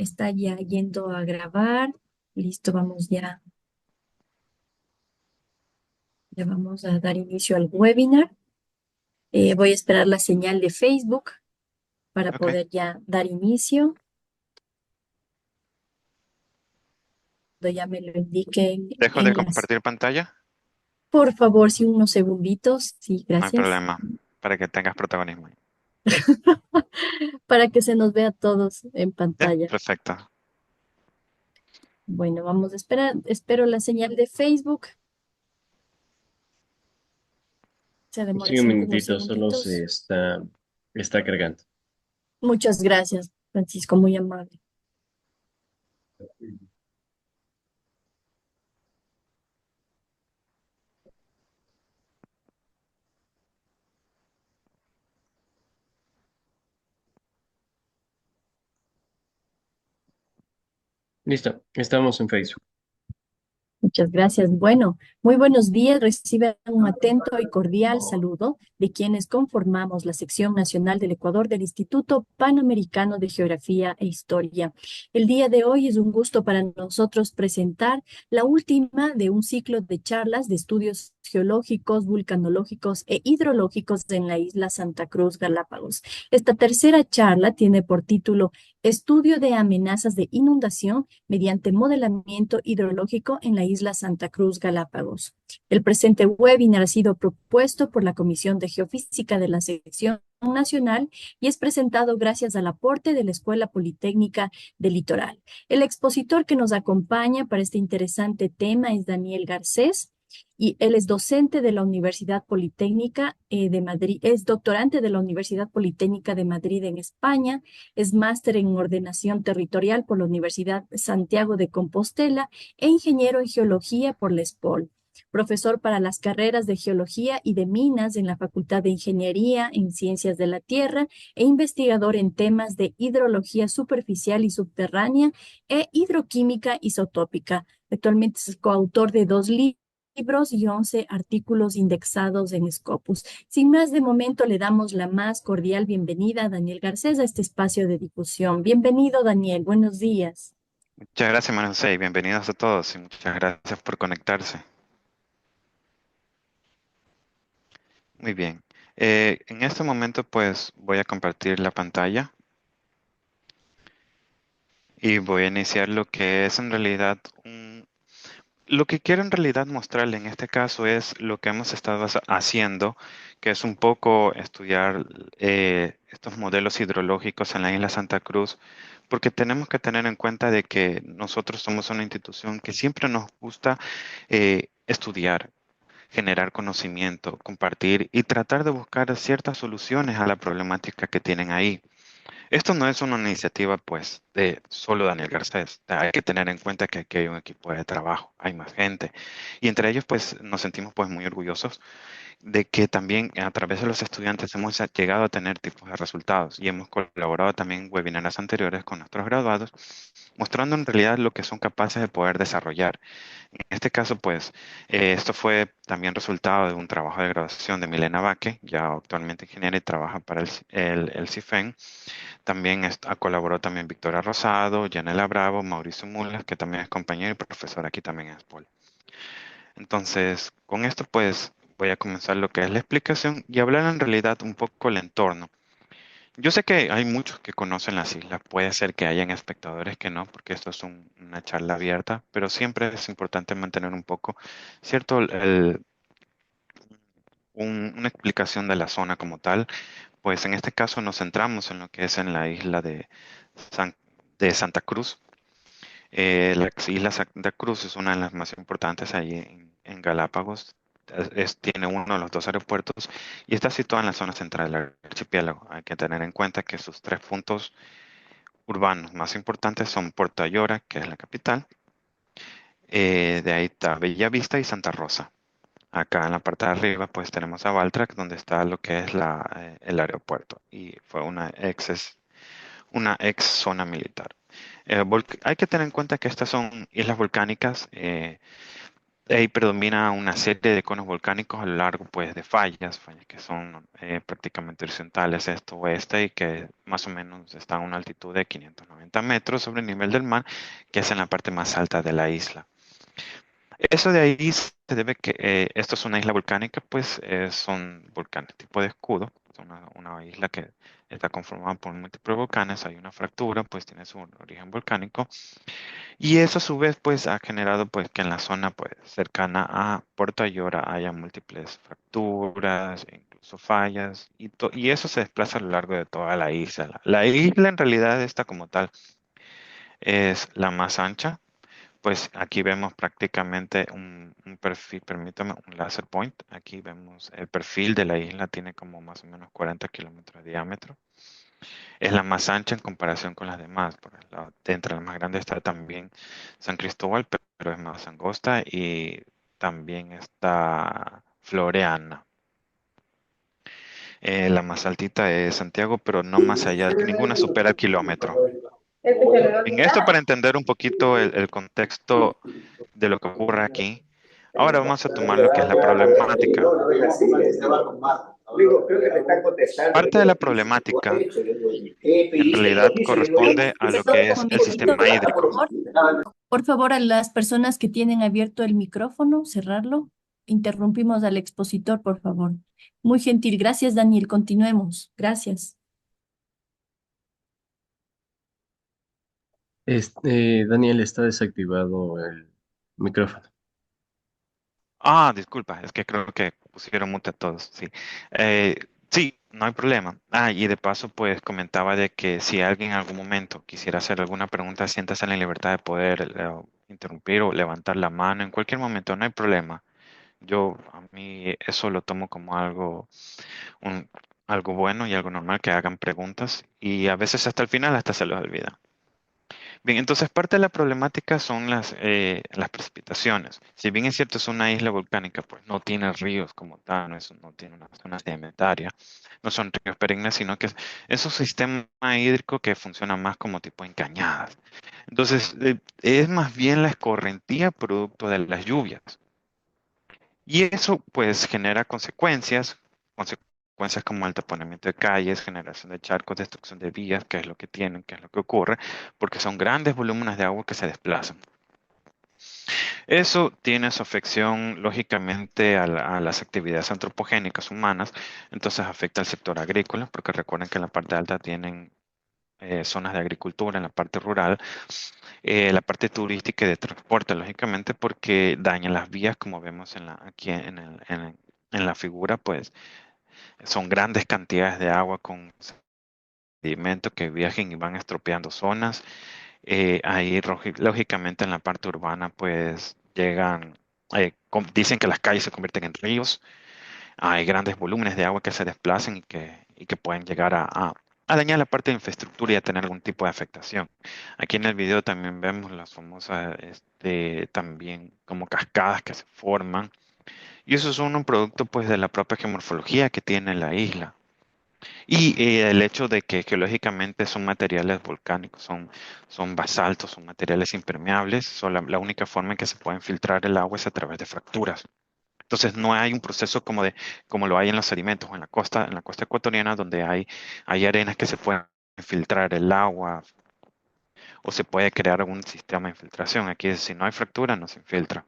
está ya yendo a grabar. Listo, vamos ya. Ya vamos a dar inicio al webinar. Voy a esperar la señal de Facebook para Ok. poder ya dar inicio. Cuando ya me lo indiquen Dejo de en las... compartir pantalla. Por favor, si unos segunditos. Sí, No hay gracias. problema para que tengas protagonismo. Para que se nos vea a todos en Ya, pantalla. perfecto. Bueno, vamos a esperar. Espero la señal de Facebook. Se demora Sí, un unos minutito, solo segunditos. está cargando. Muchas gracias, Francisco, muy amable. Listo, estamos en Facebook. Muchas gracias. Bueno, muy buenos días. Reciban un atento y cordial saludo de quienes conformamos la sección nacional del Ecuador del Instituto Panamericano de Geografía e Historia. El día de hoy es un gusto para nosotros presentar la última de un ciclo de charlas de estudios geológicos, vulcanológicos e hidrológicos en la isla Santa Cruz, Galápagos. Esta tercera charla tiene por título Estudio de amenazas de inundación mediante modelamiento hidrológico en la isla Santa Cruz, Galápagos. El presente webinar ha sido propuesto por la Comisión de Geofísica de la Sección Nacional y es presentado gracias al aporte de la Escuela Politécnica del Litoral. El expositor que nos acompaña para este interesante tema es Daniel Garcés, y él es docente de la Universidad Politécnica de Madrid, es doctorante de la Universidad Politécnica de Madrid en España, es máster en ordenación territorial por la Universidad Santiago de Compostela e ingeniero en geología por la ESPOL. Profesor para las carreras de geología y de minas en la Facultad de Ingeniería en Ciencias de la Tierra e investigador en temas de hidrología superficial y subterránea e hidroquímica isotópica. Actualmente es coautor de dos libros y 11 artículos indexados en Scopus. Sin más de momento, le damos la más cordial bienvenida a Daniel Garcés a este espacio de difusión. Bienvenido, Daniel. Buenos días. Muchas gracias, Manuel José, y bienvenidos a todos y muchas gracias por conectarse. Muy bien. En este momento, pues voy a compartir la pantalla y voy a iniciar lo que es en realidad lo que quiero en realidad mostrarle en este caso es lo que hemos estado haciendo, que es un poco estudiar estos modelos hidrológicos en la isla Santa Cruz, porque tenemos que tener en cuenta de que nosotros somos una institución que siempre nos gusta estudiar, generar conocimiento, compartir y tratar de buscar ciertas soluciones a la problemática que tienen ahí. Esto no es una iniciativa, pues, de solo Daniel Garcés. Hay que tener en cuenta que aquí hay un equipo de trabajo, hay más gente. Y entre ellos, pues, nos sentimos, pues, muy orgullosos de que también a través de los estudiantes hemos llegado a tener tipos de resultados y hemos colaborado también en webinars anteriores con nuestros graduados, mostrando en realidad lo que son capaces de poder desarrollar. En este caso, pues, esto fue también resultado de un trabajo de graduación de Milena Vaque, ya actualmente ingeniera y trabaja para el CIFEN. También colaboró también Victoria Rosado, Yanela Bravo, Mauricio Mulas, que también es compañero y profesor aquí también en SPOL. Entonces, con esto pues voy a comenzar lo que es la explicación y hablar en realidad un poco el entorno. Yo sé que hay muchos que conocen las islas, puede ser que hayan espectadores que no, porque esto es una charla abierta, pero siempre es importante mantener un poco, ¿cierto? Una explicación de la zona como tal. Pues en este caso nos centramos en lo que es en la isla San- de Santa Cruz. La isla Santa Cruz es una de las más importantes ahí en Galápagos. Tiene uno de los dos aeropuertos y está situada en la zona central del archipiélago. Hay que tener en cuenta que sus tres puntos urbanos más importantes son Puerto Ayora, que es la capital, de ahí está Bellavista y Santa Rosa. Acá en la parte de arriba pues tenemos a Baltrac, donde está lo que es el aeropuerto y fue una ex zona militar. Hay que tener en cuenta que estas son islas volcánicas. ahí predomina una serie de conos volcánicos a lo largo pues de fallas que son prácticamente horizontales este-oeste y que más o menos están a una altitud de 590 metros sobre el nivel del mar, que es en la parte más alta de la isla. Eso de ahí se debe que esto es una isla volcánica, pues son volcanes tipo de escudo, es una isla que está conformada por múltiples volcanes, hay una fractura, pues tiene su origen volcánico. Y eso a su vez pues ha generado pues que en la zona pues cercana a Puerto Ayora haya múltiples fracturas, e incluso fallas y eso se desplaza a lo largo de toda la isla. La isla en realidad esta como tal es la más ancha, pues aquí vemos prácticamente un perfil, permítame, un laser point. Aquí vemos el perfil de la isla, tiene como más o menos 40 kilómetros de diámetro. Es la más ancha en comparación con las demás. De entre las más grandes está también San Cristóbal, pero es más angosta, y también está Floreana. La más altita es Santiago, pero no más allá, que ninguna supera el kilómetro. En esto, para entender un poquito el contexto de lo que ocurre aquí, ahora vamos a tomar lo que es la problemática. Parte de la problemática en realidad corresponde a lo Perdón, que un es el momentito, sistema hídrico. por favor, a las personas que tienen abierto el micrófono, cerrarlo. Interrumpimos al expositor, por favor. Muy gentil. Gracias, Daniel. Continuemos. Gracias. Daniel, está desactivado el micrófono. Ah, disculpa, es que creo que pusieron mute a todos, sí. Eh, sí, no hay problema. Ah, y de paso, pues comentaba de que si alguien en algún momento quisiera hacer alguna pregunta, siéntase en la libertad de poder interrumpir o levantar la mano en cualquier momento, no hay problema. A mí eso lo tomo como un, algo bueno y algo normal que hagan preguntas y a veces hasta el final hasta se los olvida. Bien, entonces parte de la problemática son las precipitaciones. Si bien es cierto es una isla volcánica, pues no tiene ríos como tal, no tiene una zona sedimentaria, no son ríos perennes, sino que es un sistema hídrico que funciona más como tipo en cañadas. Entonces, es más bien la escorrentía producto de las lluvias. Y eso pues genera consecuencias como el taponamiento de calles, generación de charcos, destrucción de vías, que es lo que tienen, que es lo que ocurre, porque son grandes volúmenes de agua que se desplazan. Eso tiene su afección lógicamente a las actividades antropogénicas humanas, entonces afecta al sector agrícola, porque recuerden que en la parte alta tienen zonas de agricultura, en la parte rural, la parte turística y de transporte, lógicamente, porque dañan las vías, como vemos aquí en la figura, pues son grandes cantidades de agua con sedimento que viajen y van estropeando zonas. Ahí, lógicamente, en la parte urbana, pues llegan, dicen que las calles se convierten en ríos. Hay grandes volúmenes de agua que se desplazan y que pueden llegar a dañar la parte de infraestructura y a tener algún tipo de afectación. Aquí en el video también vemos las famosas, también como cascadas que se forman. Y eso son un producto pues de la propia geomorfología que tiene la isla. Y el hecho de que geológicamente son materiales volcánicos, son basaltos, son materiales impermeables, la única forma en que se puede filtrar el agua es a través de fracturas. Entonces no hay un proceso como lo hay en los sedimentos o en la costa ecuatoriana, donde hay arenas que se pueden filtrar el agua o se puede crear algún sistema de infiltración. Aquí si no hay fractura, no se infiltra.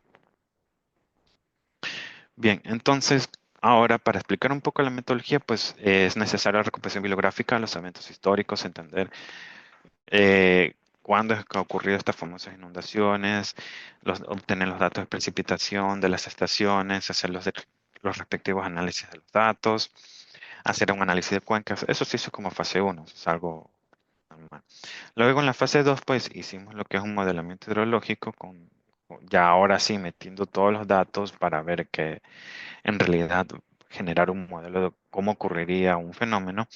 Bien, entonces ahora para explicar un poco la metodología, pues es necesaria la recuperación bibliográfica de los eventos históricos, entender cuándo es que ha ocurrido estas famosas inundaciones, obtener los datos de precipitación de las estaciones, hacer los respectivos análisis de los datos, hacer un análisis de cuencas. Eso se hizo como fase uno, es algo normal. Luego en la fase 2 pues hicimos lo que es un modelamiento hidrológico ya ahora sí metiendo todos los datos para ver que en realidad generar un modelo de cómo ocurriría un fenómeno.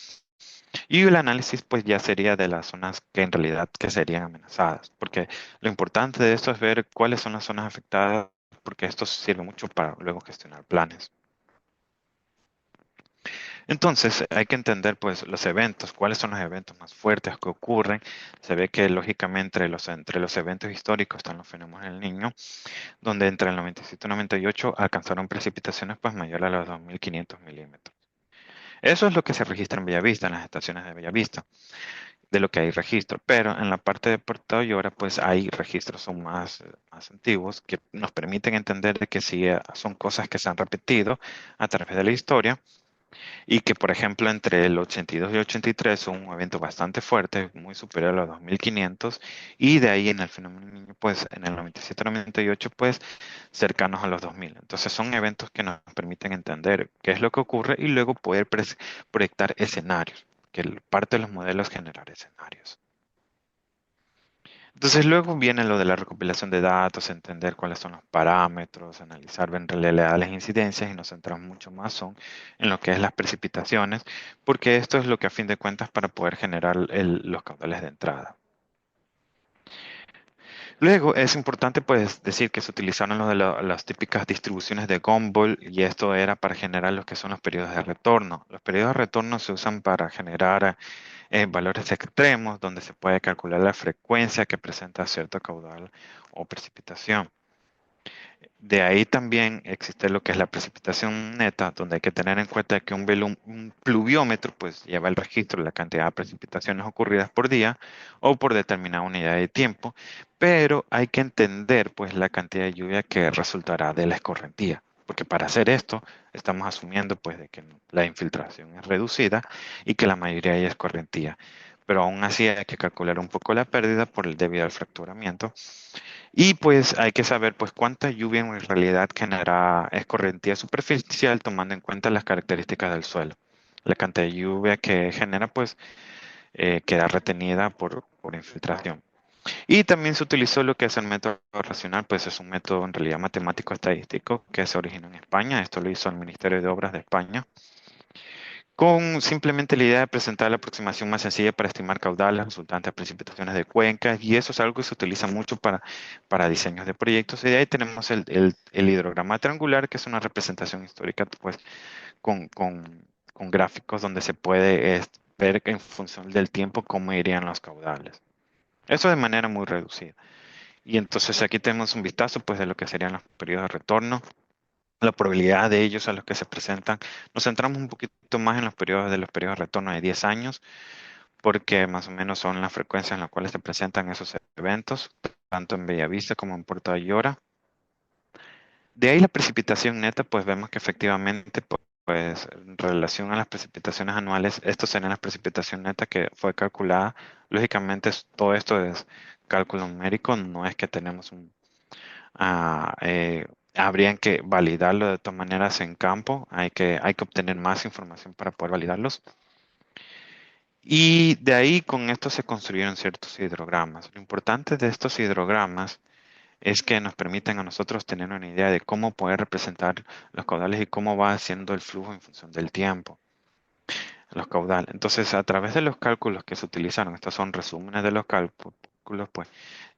Y el análisis pues ya sería de las zonas que en realidad que serían amenazadas, porque lo importante de esto es ver cuáles son las zonas afectadas, porque esto sirve mucho para luego gestionar planes. Entonces, hay que entender pues los eventos, cuáles son los eventos más fuertes que ocurren. Se ve que lógicamente entre los eventos históricos están los fenómenos del Niño, donde entre el 97 y 98 alcanzaron precipitaciones pues mayores a los 2.500 milímetros. Eso es lo que se registra en Bellavista, en las estaciones de Bellavista, de lo que hay registro. Pero en la parte de Puerto Ayora, pues hay registros son más antiguos que nos permiten entender de que sí son cosas que se han repetido a través de la historia y que, por ejemplo, entre el 82 y 83 son un evento bastante fuerte, muy superior a los 2.500, y de ahí en el fenómeno del Niño, pues en el 97-98, pues cercanos a los 2.000. Entonces son eventos que nos permiten entender qué es lo que ocurre y luego poder proyectar escenarios, que parte de los modelos es generar escenarios. Entonces luego viene lo de la recopilación de datos, entender cuáles son los parámetros, analizar en realidad las incidencias y nos centramos mucho más en lo que es las precipitaciones, porque esto es lo que a fin de cuentas para poder generar los caudales de entrada. Luego es importante pues decir que se utilizaron las típicas distribuciones de Gumbel y esto era para generar los que son los periodos de retorno. Los periodos de retorno se usan para generar valores extremos donde se puede calcular la frecuencia que presenta cierto caudal o precipitación. De ahí también existe lo que es la precipitación neta, donde hay que tener en cuenta que un pluviómetro pues lleva el registro de la cantidad de precipitaciones ocurridas por día o por determinada unidad de tiempo, pero hay que entender pues la cantidad de lluvia que resultará de la escorrentía, porque para hacer esto estamos asumiendo pues de que la infiltración es reducida y que la mayoría es escorrentía, pero aún así hay que calcular un poco la pérdida debido al fracturamiento y pues hay que saber pues cuánta lluvia en realidad genera escorrentía superficial tomando en cuenta las características del suelo. La cantidad de lluvia que genera pues queda retenida por infiltración. Y también se utilizó lo que es el método racional, pues es un método en realidad matemático estadístico que se originó en España. Esto lo hizo el Ministerio de Obras de España con simplemente la idea de presentar la aproximación más sencilla para estimar caudales resultantes de precipitaciones de cuencas, y eso es algo que se utiliza mucho para diseños de proyectos. Y de ahí tenemos el hidrograma triangular, que es una representación histórica, pues, con gráficos donde se puede ver en función del tiempo cómo irían los caudales. Eso de manera muy reducida. Y entonces aquí tenemos un vistazo, pues, de lo que serían los periodos de retorno, la probabilidad de ellos a los que se presentan. Nos centramos un poquito más en los periodos de retorno de 10 años, porque más o menos son las frecuencias en las cuales se presentan esos eventos, tanto en Bellavista como en Puerto Ayora. De ahí la precipitación neta, pues vemos que efectivamente, pues en relación a las precipitaciones anuales, esto serían las precipitación neta que fue calculada. Lógicamente, todo esto es cálculo numérico, no es que tenemos habrían que validarlo de todas maneras en campo, hay que obtener más información para poder validarlos. Y de ahí con esto se construyeron ciertos hidrogramas. Lo importante de estos hidrogramas es que nos permiten a nosotros tener una idea de cómo poder representar los caudales y cómo va haciendo el flujo en función del tiempo, los caudales. Entonces, a través de los cálculos que se utilizaron, estos son resúmenes de los cálculos, pues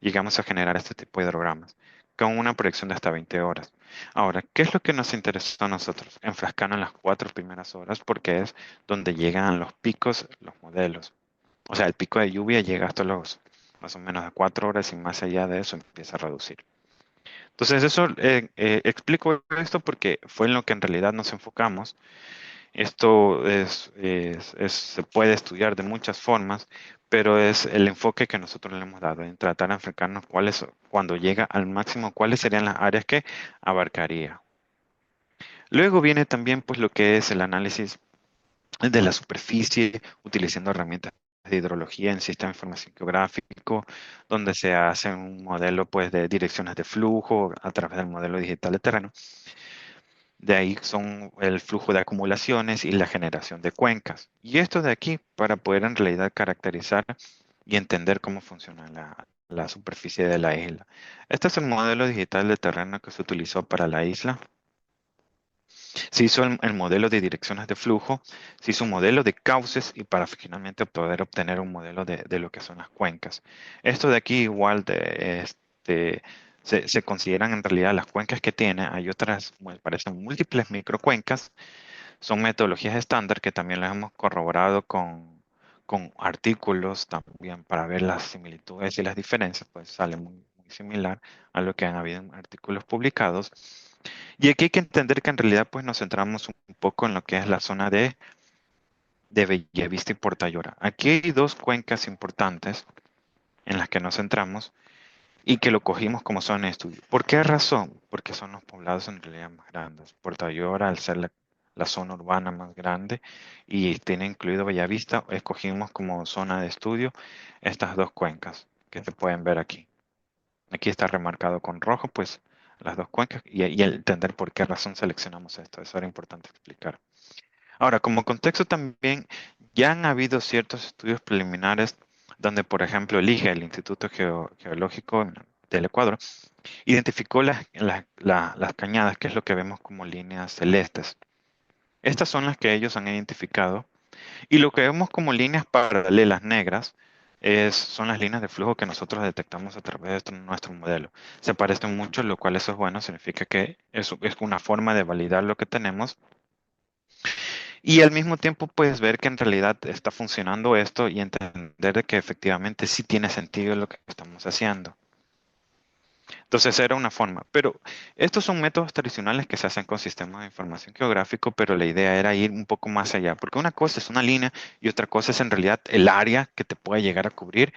llegamos a generar este tipo de hidrogramas con una proyección de hasta 20 horas. Ahora, ¿qué es lo que nos interesó a nosotros? Enfrascarnos en las 4 primeras horas porque es donde llegan los picos, los modelos. O sea, el pico de lluvia llega hasta los más o menos a 4 horas y más allá de eso empieza a reducir. Entonces, eso explico esto porque fue en lo que en realidad nos enfocamos. Esto se puede estudiar de muchas formas, pero es el enfoque que nosotros le hemos dado en tratar de enfocarnos cuando llega al máximo, cuáles serían las áreas que abarcaría. Luego viene también pues lo que es el análisis de la superficie, utilizando herramientas de hidrología en sistema de información geográfico, donde se hace un modelo pues de direcciones de flujo a través del modelo digital de terreno. De ahí son el flujo de acumulaciones y la generación de cuencas. Y esto de aquí para poder en realidad caracterizar y entender cómo funciona la superficie de la isla. Este es el modelo digital de terreno que se utilizó para la isla. Se hizo el modelo de direcciones de flujo, se hizo un modelo de cauces y para finalmente poder obtener un modelo de lo que son las cuencas. Esto de aquí igual se consideran en realidad las cuencas que tiene, hay otras, parecen múltiples microcuencas Son metodologías estándar que también las hemos corroborado con artículos también para ver las similitudes y las diferencias, pues sale muy similar a lo que han habido en artículos publicados. Y aquí hay que entender que en realidad pues nos centramos un poco en lo que es la zona de Bellavista y Portayora. Aquí hay dos cuencas importantes en las que nos centramos y que lo cogimos como zona de estudio. ¿Por qué razón? Porque son los poblados en realidad más grandes. Portayora, al ser la zona urbana más grande y tiene incluido Bellavista, escogimos como zona de estudio estas dos cuencas que se pueden ver aquí. Aquí está remarcado con rojo, pues las dos cuencas y entender por qué razón seleccionamos esto. Eso era importante explicar. Ahora, como contexto también, ya han habido ciertos estudios preliminares donde, por ejemplo, el Instituto Geológico del Ecuador, identificó las cañadas, que es lo que vemos como líneas celestes. Estas son las que ellos han identificado y lo que vemos como líneas paralelas negras son las líneas de flujo que nosotros detectamos a través de nuestro modelo. Se parecen mucho, lo cual eso es bueno, significa que eso es una forma de validar lo que tenemos y al mismo tiempo puedes ver que en realidad está funcionando esto y entender de que efectivamente sí tiene sentido lo que estamos haciendo. Entonces era una forma, pero estos son métodos tradicionales que se hacen con sistemas de información geográfico, pero la idea era ir un poco más allá, porque una cosa es una línea y otra cosa es en realidad el área que te puede llegar a cubrir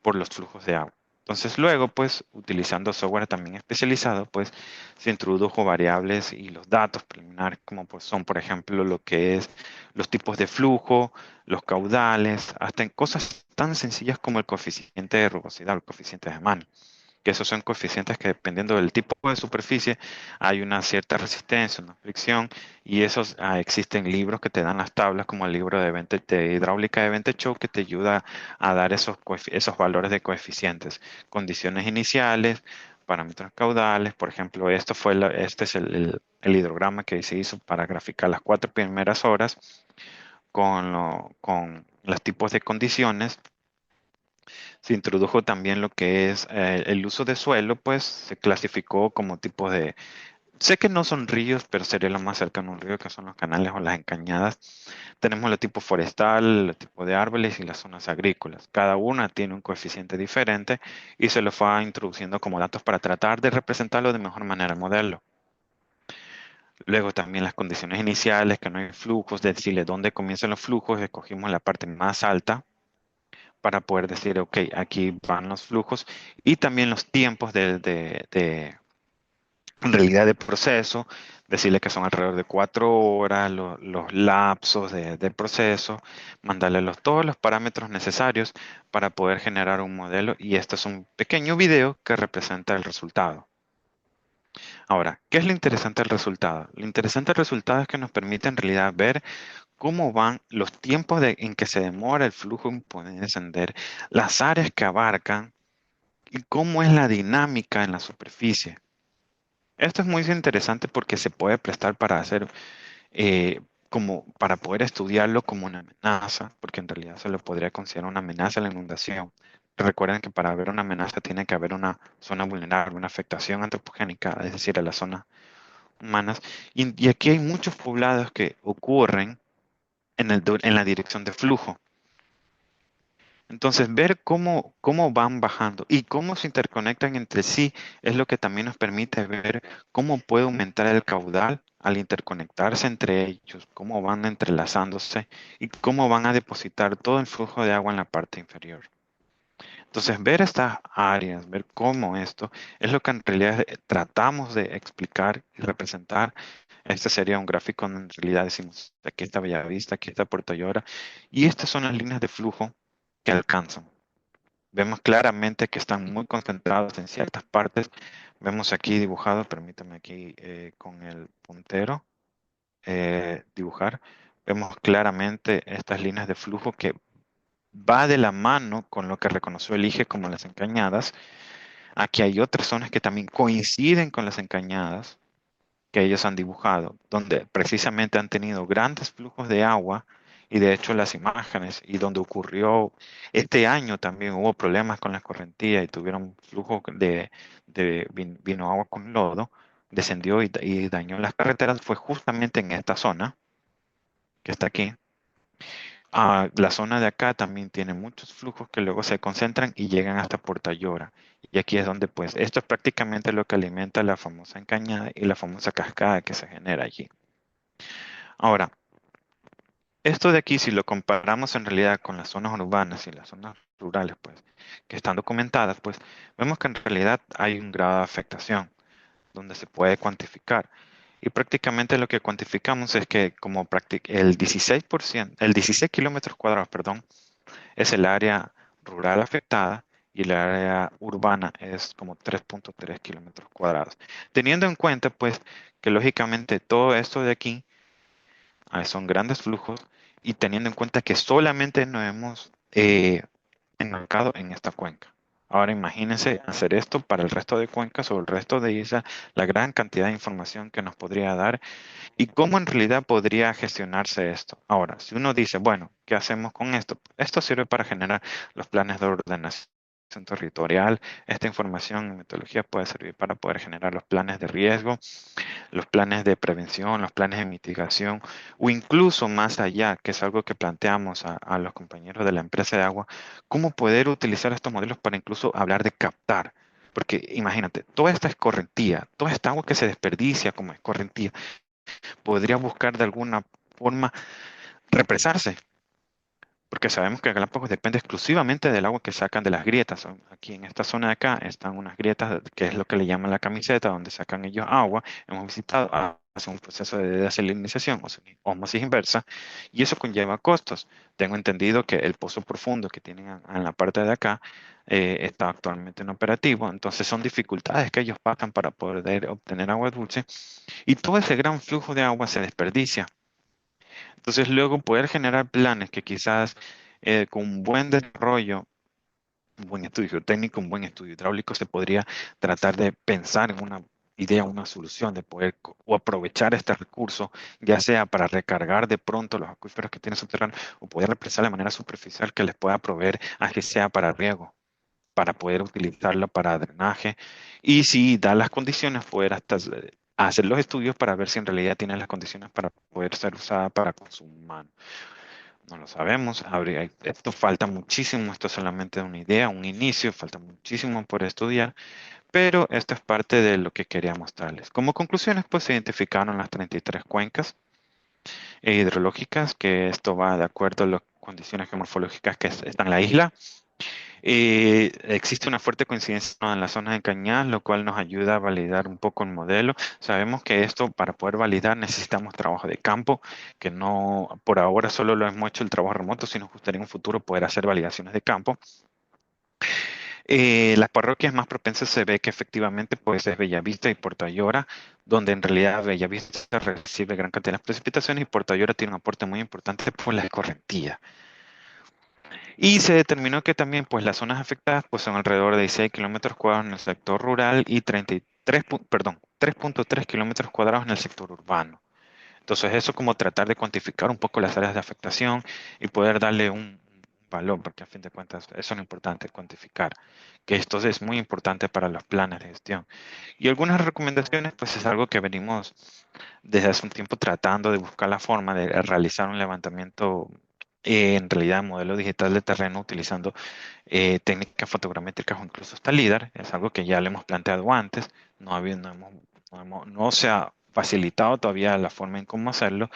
por los flujos de agua. Entonces luego, pues, utilizando software también especializado, pues, se introdujo variables y los datos preliminares, como pues, son, por ejemplo, lo que es los tipos de flujo, los caudales, hasta en cosas tan sencillas como el coeficiente de rugosidad, el coeficiente de Mann, que esos son coeficientes que dependiendo del tipo de superficie hay una cierta resistencia, una fricción, y esos existen libros que te dan las tablas, como el libro de hidráulica de Bentechow, que te ayuda a dar esos valores de coeficientes, condiciones iniciales, parámetros caudales. Por ejemplo, este es el hidrograma que se hizo para graficar las 4 primeras horas con los tipos de condiciones. Se introdujo también lo que es el uso de suelo, pues se clasificó como tipo de, sé que no son ríos, pero sería lo más cercano a un río, que son los canales o las encañadas. Tenemos el tipo forestal, el tipo de árboles y las zonas agrícolas. Cada una tiene un coeficiente diferente y se lo fue introduciendo como datos para tratar de representarlo de mejor manera el modelo. Luego también las condiciones iniciales, que no hay flujos, decirle dónde comienzan los flujos, escogimos la parte más alta para poder decir, ok, aquí van los flujos y también los tiempos en realidad de proceso, decirle que son alrededor de 4 horas, los lapsos de proceso, mandarle todos los parámetros necesarios para poder generar un modelo y este es un pequeño video que representa el resultado. Ahora, ¿qué es lo interesante del resultado? Lo interesante del resultado es que nos permite en realidad ver cómo van los tiempos en que se demora el flujo en poder descender, las áreas que abarcan y cómo es la dinámica en la superficie. Esto es muy interesante porque se puede prestar para hacer, eh, como para poder estudiarlo como una amenaza, porque en realidad se lo podría considerar una amenaza a la inundación. Recuerden que para haber una amenaza tiene que haber una zona vulnerable, una afectación antropogénica, es decir, a las zonas humanas. Y aquí hay muchos poblados que ocurren en la dirección de flujo. Entonces, ver cómo van bajando y cómo se interconectan entre sí es lo que también nos permite ver cómo puede aumentar el caudal al interconectarse entre ellos, cómo van entrelazándose y cómo van a depositar todo el flujo de agua en la parte inferior. Entonces, ver estas áreas, ver cómo esto es lo que en realidad tratamos de explicar y representar. Este sería un gráfico donde en realidad decimos, aquí está Bellavista, aquí está Puerto Llora, y estas son las líneas de flujo que alcanzan. Vemos claramente que están muy concentrados en ciertas partes. Vemos aquí dibujado, permítame aquí con el puntero dibujar. Vemos claramente estas líneas de flujo que va de la mano con lo que reconoció el IGE como las encañadas. Aquí hay otras zonas que también coinciden con las encañadas que ellos han dibujado, donde precisamente han tenido grandes flujos de agua y de hecho las imágenes y donde ocurrió este año también hubo problemas con la correntía y tuvieron flujo vino agua con lodo, descendió y dañó las carreteras, fue justamente en esta zona. que está aquí. La zona de acá también tiene muchos flujos que luego se concentran y llegan hasta Puerto Llora. Y aquí es donde, pues, esto es prácticamente lo que alimenta la famosa encañada y la famosa cascada que se genera allí. Ahora, esto de aquí, si lo comparamos en realidad con las zonas urbanas y las zonas rurales, pues, que están documentadas, pues, vemos que en realidad hay un grado de afectación donde se puede cuantificar. Y prácticamente lo que cuantificamos es que como el 16%, el 16 kilómetros cuadrados, perdón, es el área rural afectada y el área urbana es como 3.3 kilómetros cuadrados. Teniendo en cuenta, pues, que lógicamente todo esto de aquí son grandes flujos y teniendo en cuenta que solamente nos hemos enmarcado en esta cuenca. Ahora imagínense hacer esto para el resto de cuencas o el resto de islas, la gran cantidad de información que nos podría dar y cómo en realidad podría gestionarse esto. Ahora, si uno dice, bueno, ¿qué hacemos con esto? Esto sirve para generar los planes de ordenación territorial. Esta información en metodología puede servir para poder generar los planes de riesgo, los planes de prevención, los planes de mitigación o incluso más allá, que es algo que planteamos a los compañeros de la empresa de agua, cómo poder utilizar estos modelos para incluso hablar de captar. Porque imagínate, toda esta escorrentía, toda esta agua que se desperdicia como escorrentía, podría buscar de alguna forma represarse, porque sabemos que Galápagos depende exclusivamente del agua que sacan de las grietas. Aquí en esta zona de acá están unas grietas, que es lo que le llaman la camiseta, donde sacan ellos agua. Hemos visitado, hace un proceso de desalinización, o sea, ósmosis inversa, y eso conlleva costos. Tengo entendido que el pozo profundo que tienen en la parte de acá está actualmente en operativo, entonces son dificultades que ellos pasan para poder obtener agua dulce, y todo ese gran flujo de agua se desperdicia. Entonces, luego poder generar planes que quizás con un buen desarrollo, un buen estudio técnico, un buen estudio hidráulico, se podría tratar de pensar en una idea, una solución de poder o aprovechar este recurso, ya sea para recargar de pronto los acuíferos que tiene subterráneo o poder represar de manera superficial que les pueda proveer, así sea para riego, para poder utilizarla para drenaje y si da las condiciones, poder hasta hacer los estudios para ver si en realidad tiene las condiciones para poder ser usada para consumo humano. No lo sabemos, esto falta muchísimo, esto es solamente una idea, un inicio, falta muchísimo por estudiar, pero esto es parte de lo que quería mostrarles. Como conclusiones, pues se identificaron las 33 cuencas hidrológicas, que esto va de acuerdo a las condiciones geomorfológicas que están en la isla. Existe una fuerte coincidencia en las zonas de cañadas, lo cual nos ayuda a validar un poco el modelo. Sabemos que esto, para poder validar, necesitamos trabajo de campo, que no por ahora solo lo hemos hecho el trabajo remoto, sino nos gustaría en un futuro poder hacer validaciones de campo. Las parroquias más propensas se ve que efectivamente pues, es Bellavista y Puerto Ayora, donde en realidad Bellavista recibe gran cantidad de precipitaciones y Puerto Ayora tiene un aporte muy importante por la escorrentía. Y se determinó que también pues, las zonas afectadas pues, son alrededor de 16 kilómetros cuadrados en el sector rural y 3.3 kilómetros cuadrados en el sector urbano. Entonces eso como tratar de cuantificar un poco las áreas de afectación y poder darle un valor, porque a fin de cuentas eso es lo importante, cuantificar, que esto es muy importante para los planes de gestión. Y algunas recomendaciones, pues es algo que venimos desde hace un tiempo tratando de buscar la forma de realizar un levantamiento en realidad modelo digital de terreno utilizando técnicas fotogramétricas o incluso hasta LIDAR. Es algo que ya le hemos planteado antes, no se ha facilitado todavía la forma en cómo hacerlo,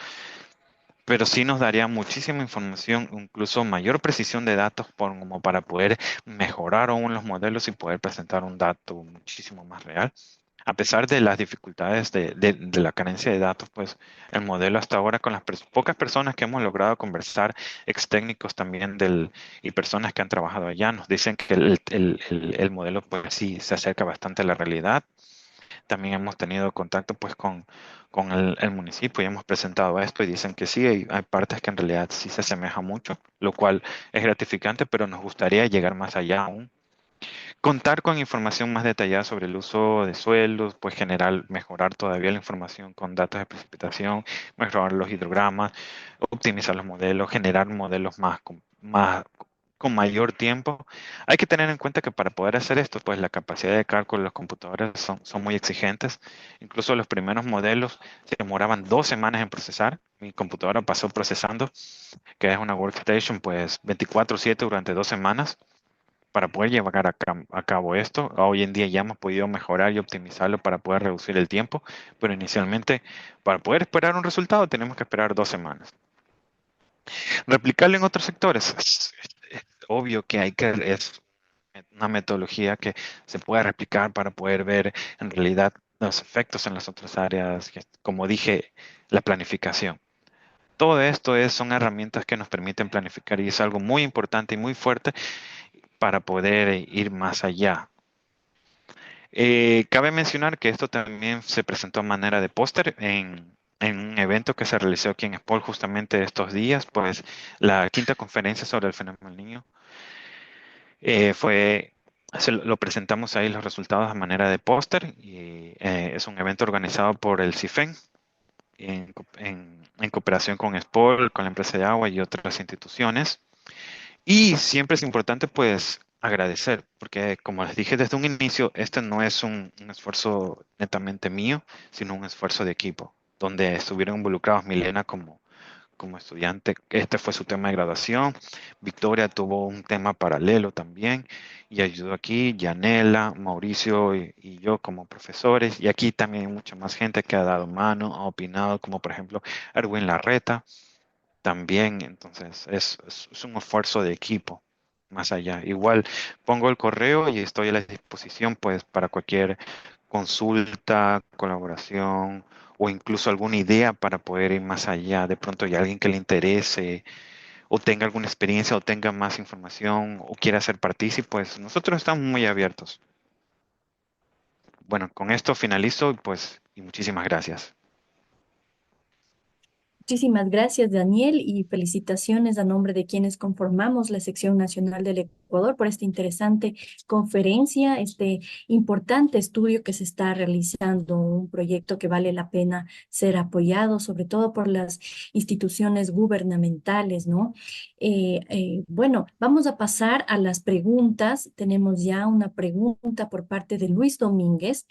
pero sí nos daría muchísima información, incluso mayor precisión de datos como para poder mejorar aún los modelos y poder presentar un dato muchísimo más real. A pesar de las dificultades de la carencia de datos, pues el modelo hasta ahora con las pocas personas que hemos logrado conversar, ex técnicos también y personas que han trabajado allá, nos dicen que el modelo pues sí se acerca bastante a la realidad. También hemos tenido contacto pues con el municipio y hemos presentado esto y dicen que sí, hay partes que en realidad sí se asemeja mucho, lo cual es gratificante, pero nos gustaría llegar más allá aún. Contar con información más detallada sobre el uso de suelos, pues generar, mejorar todavía la información con datos de precipitación, mejorar los hidrogramas, optimizar los modelos, generar modelos más con mayor tiempo. Hay que tener en cuenta que para poder hacer esto, pues la capacidad de cálculo de los computadores son muy exigentes. Incluso los primeros modelos se demoraban 2 semanas en procesar. Mi computadora pasó procesando, que es una workstation, pues 24/7 durante 2 semanas para poder llevar a cabo esto. Hoy en día ya hemos podido mejorar y optimizarlo para poder reducir el tiempo, pero inicialmente para poder esperar un resultado tenemos que esperar 2 semanas. Replicarlo en otros sectores. Es obvio que es una metodología que se puede replicar para poder ver en realidad los efectos en las otras áreas, como dije, la planificación. Todo esto son herramientas que nos permiten planificar y es algo muy importante y muy fuerte para poder ir más allá. Cabe mencionar que esto también se presentó a manera de póster en un evento que se realizó aquí en Espol justamente estos días, pues la quinta conferencia sobre el fenómeno del niño fue, lo presentamos ahí los resultados a manera de póster y es un evento organizado por el CIFEN en cooperación con Espol, con la empresa de agua y otras instituciones. Y siempre es importante, pues, agradecer, porque como les dije desde un inicio, este no es un esfuerzo netamente mío, sino un esfuerzo de equipo, donde estuvieron involucrados Milena como estudiante. Este fue su tema de graduación. Victoria tuvo un tema paralelo también y ayudó aquí. Yanela, Mauricio y yo como profesores. Y aquí también hay mucha más gente que ha dado mano, ha opinado, como por ejemplo Erwin Larreta también. Entonces, es un esfuerzo de equipo más allá. Igual pongo el correo y estoy a la disposición pues para cualquier consulta, colaboración o incluso alguna idea para poder ir más allá. De pronto hay alguien que le interese o tenga alguna experiencia o tenga más información o quiera ser partícipe, pues nosotros estamos muy abiertos. Bueno, con esto finalizo pues y muchísimas gracias. Muchísimas gracias, Daniel, y felicitaciones a nombre de quienes conformamos la sección nacional del Ecuador por esta interesante conferencia, este importante estudio que se está realizando, un proyecto que vale la pena ser apoyado, sobre todo por las instituciones gubernamentales, ¿no? Bueno, vamos a pasar a las preguntas. Tenemos ya una pregunta por parte de Luis Domínguez,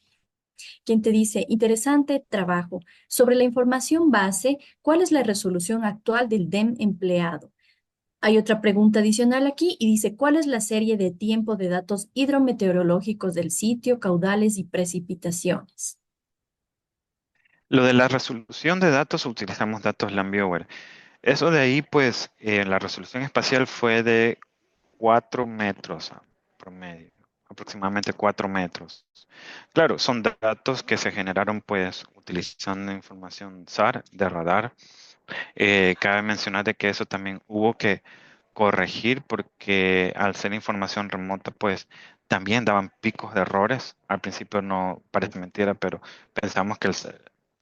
quien te dice, interesante trabajo. Sobre la información base, ¿cuál es la resolución actual del DEM empleado? Hay otra pregunta adicional aquí y dice, ¿cuál es la serie de tiempo de datos hidrometeorológicos del sitio, caudales y precipitaciones? Lo de la resolución de datos, utilizamos datos Lambiover. Eso de ahí, pues, la resolución espacial fue de 4 metros promedio, aproximadamente 4 metros. Claro, son datos que se generaron, pues, utilizando información SAR de radar. Cabe mencionar de que eso también hubo que corregir porque al ser información remota, pues, también daban picos de errores. Al principio no parece mentira, pero pensamos que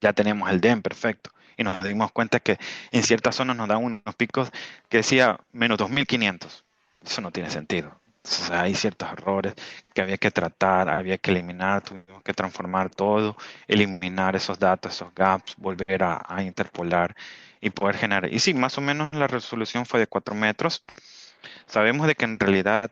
ya teníamos el DEM perfecto. Y nos dimos cuenta que en ciertas zonas nos dan unos picos que decía menos 2500. Eso no tiene sentido. O sea, hay ciertos errores que había que tratar, había que eliminar, tuvimos que transformar todo, eliminar esos datos, esos gaps, volver a interpolar y poder generar. Y sí, más o menos la resolución fue de 4 metros. Sabemos de que en realidad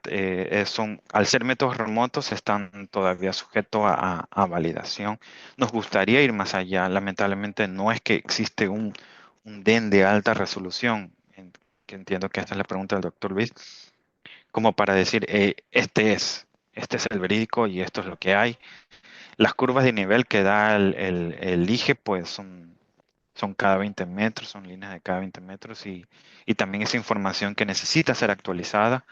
al ser métodos remotos, están todavía sujetos a validación. Nos gustaría ir más allá. Lamentablemente no es que existe un DEN de alta resolución, que entiendo que esta es la pregunta del doctor Luis, como para decir, este es el verídico y esto es lo que hay. Las curvas de nivel que da el IGE, pues son cada 20 metros, son líneas de cada 20 metros y también esa información que necesita ser actualizada.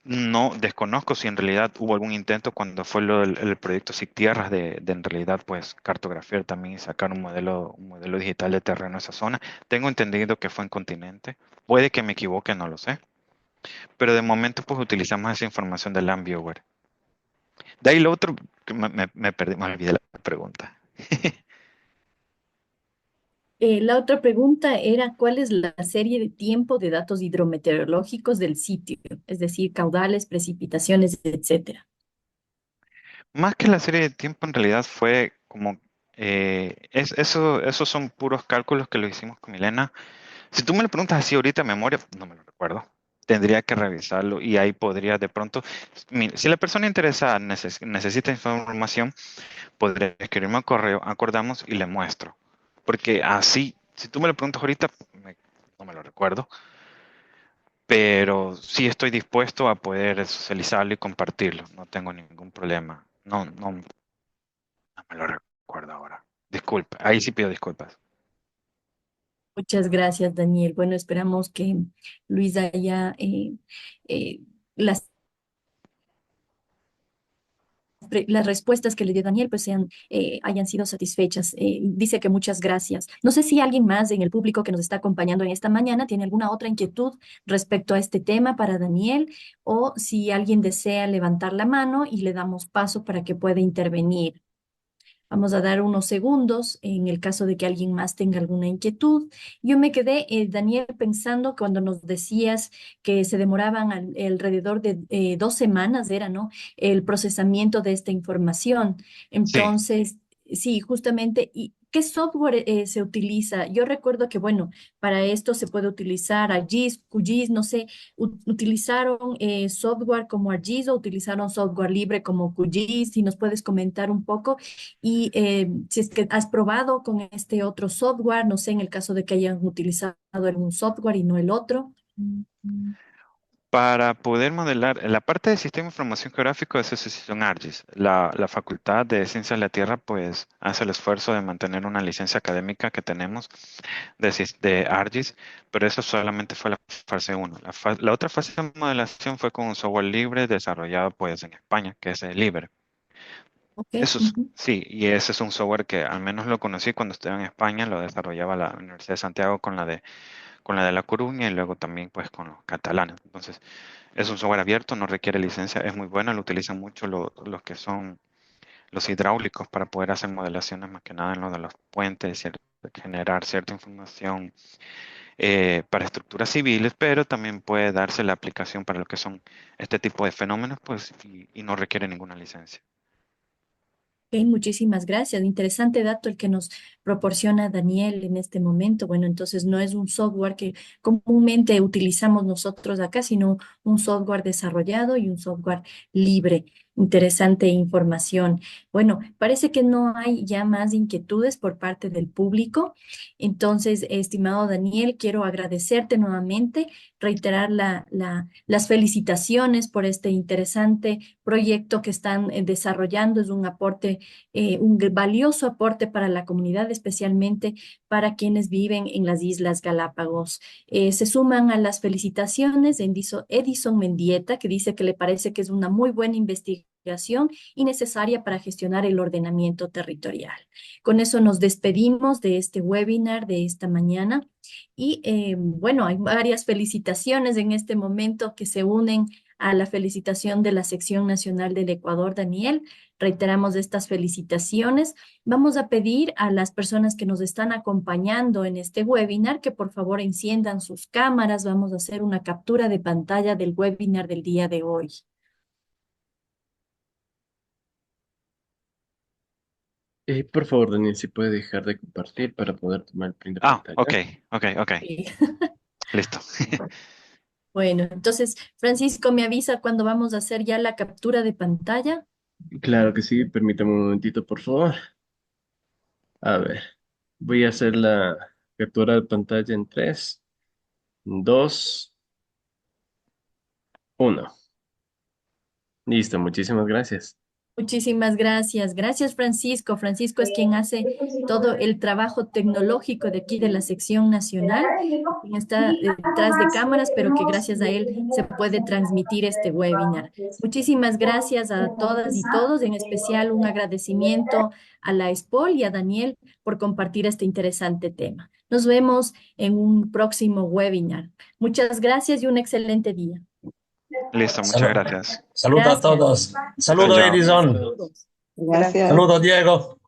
No desconozco si en realidad hubo algún intento cuando fue el proyecto SIC Tierras de en realidad pues cartografiar también y sacar un modelo digital de terreno a esa zona. Tengo entendido que fue en continente. Puede que me equivoque, no lo sé. Pero de momento pues utilizamos esa información del AmBioWare. De ahí lo otro, que me perdí, me olvidé la pregunta. La otra pregunta era, ¿cuál es la serie de tiempo de datos hidrometeorológicos del sitio? Es decir, caudales, precipitaciones, etcétera. Más que la serie de tiempo, en realidad fue como, esos son puros cálculos que lo hicimos con Milena. Si tú me lo preguntas así ahorita en memoria, no me lo recuerdo. tendría que revisarlo y ahí podría de pronto, si la persona interesada necesita información, podría escribirme un correo, acordamos y le muestro. Porque así, si tú me lo preguntas ahorita, no me lo recuerdo, pero sí estoy dispuesto a poder socializarlo y compartirlo. No tengo ningún problema. No me lo recuerdo ahora. Disculpe, ahí sí pido disculpas. Muchas gracias, Daniel. Bueno, esperamos que Luisa haya eh, las las respuestas que le dio Daniel pues sean, hayan sido satisfechas. Dice que muchas gracias. No sé si alguien más en el público que nos está acompañando en esta mañana tiene alguna otra inquietud respecto a este tema para Daniel o si alguien desea levantar la mano y le damos paso para que pueda intervenir. Vamos a dar unos segundos en el caso de que alguien más tenga alguna inquietud. Yo me quedé, Daniel, pensando cuando nos decías que se demoraban alrededor de 2 semanas, era, ¿no? El procesamiento de esta información. Sí. Entonces, sí, justamente, ¿y qué software se utiliza? Yo recuerdo que, bueno, para esto se puede utilizar ArcGIS, QGIS, no sé, ¿utilizaron software como ArcGIS o utilizaron software libre como QGIS? Si nos puedes comentar un poco. Y si es que has probado con este otro software, no sé, en el caso de que hayan utilizado algún software y no el otro. Para poder modelar, la parte del sistema de información geográfico es Asociación ARGIS. La Facultad de Ciencias de la Tierra pues hace el esfuerzo de mantener una licencia académica que tenemos de ARGIS, pero eso solamente fue la fase uno. La otra fase de modelación fue con un software libre desarrollado pues en España, que es el Libre. Ok. Ujú. Sí, y ese es un software que al menos lo conocí cuando estuve en España, lo desarrollaba la Universidad de Santiago con la de La Coruña y luego también pues con los catalanes. Entonces, es un software abierto, no requiere licencia, es muy bueno, lo utilizan mucho los que son los hidráulicos para poder hacer modelaciones más que nada en lo de los puentes, generar cierta información para estructuras civiles, pero también puede darse la aplicación para lo que son este tipo de fenómenos, pues, y no requiere ninguna licencia. Ok, muchísimas gracias. Interesante dato el que nos proporciona Daniel en este momento. Bueno, entonces no es un software que comúnmente utilizamos nosotros acá, sino un software desarrollado y un software libre. Interesante información. Bueno, parece que no hay ya más inquietudes por parte del público. Entonces, estimado Daniel, quiero agradecerte nuevamente, reiterar las felicitaciones por este interesante proyecto que están desarrollando. Es un aporte, valioso aporte para la comunidad, especialmente para quienes viven en las Islas Galápagos. Se suman a las felicitaciones Edison Mendieta, que dice que le parece que es una muy buena investigación y necesaria para gestionar el ordenamiento territorial. Con eso nos despedimos de este webinar de esta mañana y bueno, hay varias felicitaciones en este momento que se unen a la felicitación de la Sección Nacional del Ecuador, Daniel. Reiteramos estas felicitaciones. Vamos a pedir a las personas que nos están acompañando en este webinar que por favor enciendan sus cámaras. Vamos a hacer una captura de pantalla del webinar del día de hoy. Por favor, Daniel, si puede dejar de compartir para poder tomar el print de Ah, pantalla. ok, Sí. listo. Bueno, entonces, Francisco, me avisa cuando vamos a hacer ya la captura de pantalla. Claro que sí, permítame un momentito, por favor. A ver, voy a hacer la captura de pantalla en 3, 2, 1. Listo, muchísimas gracias. Muchísimas gracias. Gracias, Francisco. Francisco es quien hace todo el trabajo tecnológico de aquí de la sección nacional, quien está detrás de cámaras, pero que gracias a él se puede transmitir este webinar. Muchísimas gracias a todas y todos, en especial un agradecimiento a la ESPOL y a Daniel por compartir este interesante tema. Nos vemos en un próximo webinar. Muchas gracias y un excelente día. Listo, muchas gracias. Saludos a Gracias. todos. Chao, Saludos, chao. Edison. Saludos. Gracias. Saludos, Diego.